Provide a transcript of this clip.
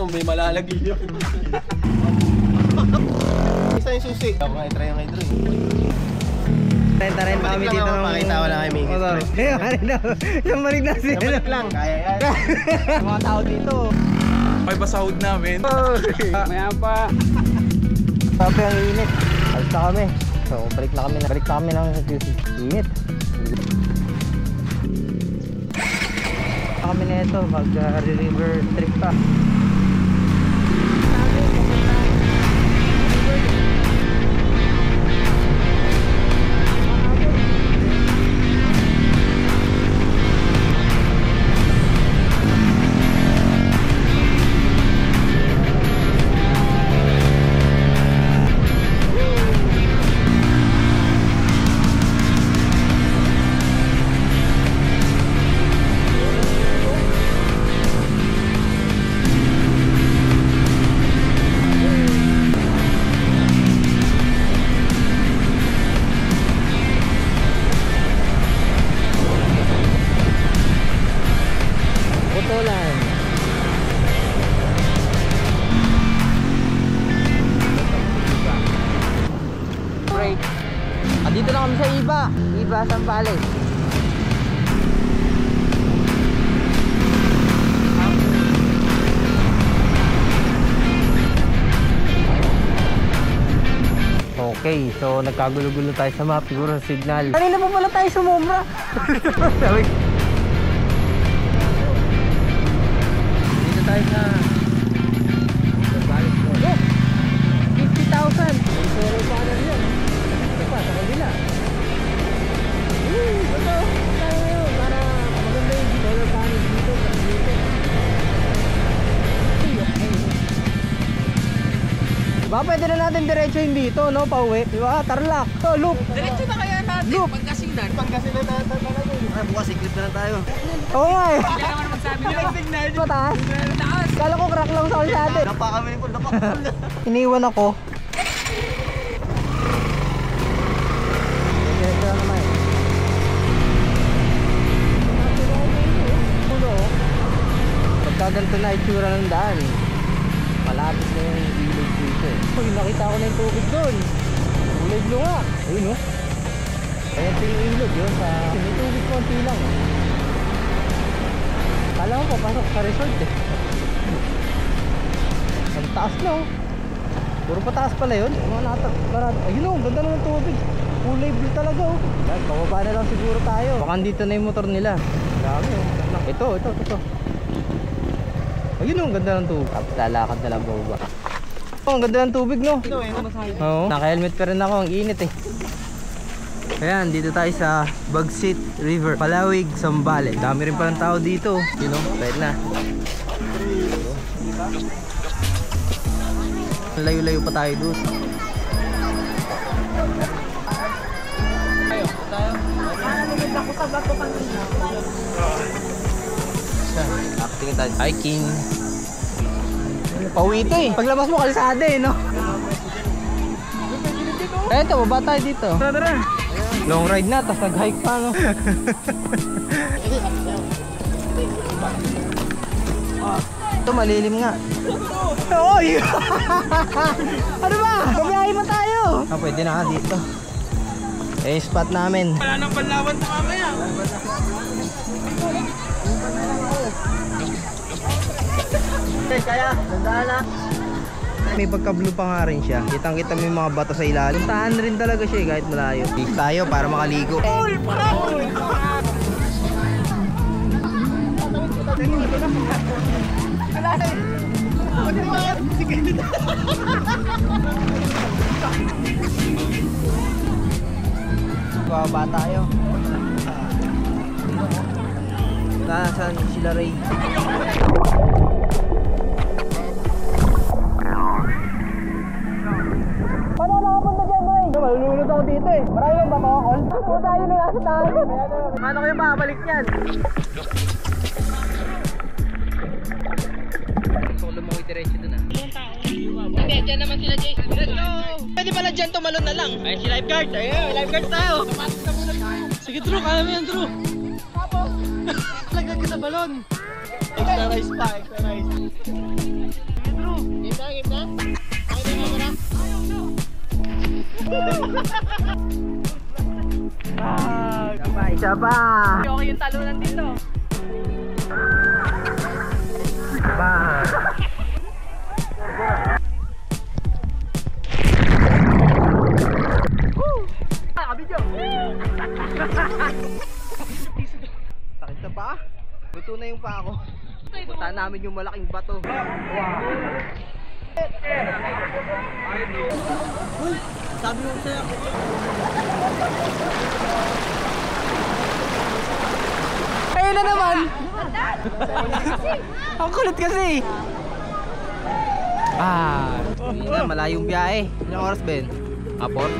may malalagi yun. Isa yung susi. Ako nga i-try yung hydro. Renta rin kami dito ng... Pakita ko lang kay Mingit. Kaya rin na. Yung marig na sila. Balik lang. Kaya yan. Mga tao dito. May basahod namin. Maya pa. Sabi ang init. Alis na kami. So balik na kami ng init. Kami na ito mag river trip pa. Dito na kami sa Iba Sambales. Okay, so nagkagulo-gulo tayo sa map, siguro signal. Kanina pa pala tayo sumobra. Dito tayo sa Sambales po. 50,000. Pero paano yun? Sa kabila. Ito, tayo para maganda yung solar panels dito. Diba pwede na natin diretso yung dito, no? Pauwi, diba? Tarlac, to, loop. Diretso na kaya natin. Loop. Pangkasinan natin. Ay, bukas iklip na lang tayo. Oo nga eh. Hindi naman magsabi nyo. Mataas? Mataas. Kala ko crack lang sa kalsate. Dapa kami po, dapa. Iniwan ako. Pagkaganto na itsura ng daan, malapit na yung ilog dito eh. Uy, nakita ko na yung tubig doon. Kulay blue nga. Ayun o. Kaya ito yung ilog yun sa... May tubig konti lang. Kala ko papasok sa resort eh. Ang taas na o. Puro pataas pala yun. Mga natak. Ayun o, ganda na ng tubig. Kulay blue talaga o. Bababa na lang siguro tayo. Baka dito na yung motor nila. Dami o. Ito. Ayun o, ang ganda ng tubig. Tapos lalakad na lang baba. Oh, ang ganda ng tubig no. Oo, naka-helmet pa rin ako, ang init eh. Ayan, dito tayo sa Bagsit River, Palawig, Sambales. Dami rin palang tao dito. You know, pwede na. Layo-layo pa tayo doon. Tayo. Ako sa bato kanina. Acting tayo. Hiking. Pauwi ito eh. Paglabas mo kalsada eh, no? Eto, baba tayo dito. Tara. Long ride na, tapos nag-hike pa, no? Ito, malilim nga. Oy! Ano ba? Kabiyahe pa tayo. Pwede na dito. Eh, spot namin. Wala nang panlawan sa mamaya. Kaya, dandahan na. May pagka-blue pa nga rin siya. Kitang-kita mo yung mga bato sa ilalim. Tahan rin talaga siya kahit malayo. Big tayo para makaligo. Baba tayo. Nasaan sila Ray? Paano nakapunta dyan, Boy? Malulunod ako dito eh. Marami bang bakakol? Kung tayo na nasa tayo. Paano kayo babalik yan? Gusto ko lumakoy diretso dun ah. Hindi, dyan naman sila Jason. Let's go! Pwede pala dyan tumalon na lang. Ay, si lifeguard. Ayun, lifeguard tayo. Tumatik na muna tayo. Sige, Drew. Kaya mo yan, Drew. Tapos, laglag ka sa balon. Extra rice pa, extra rice. Game na, game na? Ay, na, na. Isa pa. Okay yung talunan dito. Ba. Sakit sa paa. Buto na yung paa ko. Punta namin yung malaking bato. Sabi mo sa'yo. Ayun na naman. Ang kulit kasi. Yun na, malayong biyahe. Ilang oras, Ben? Apor?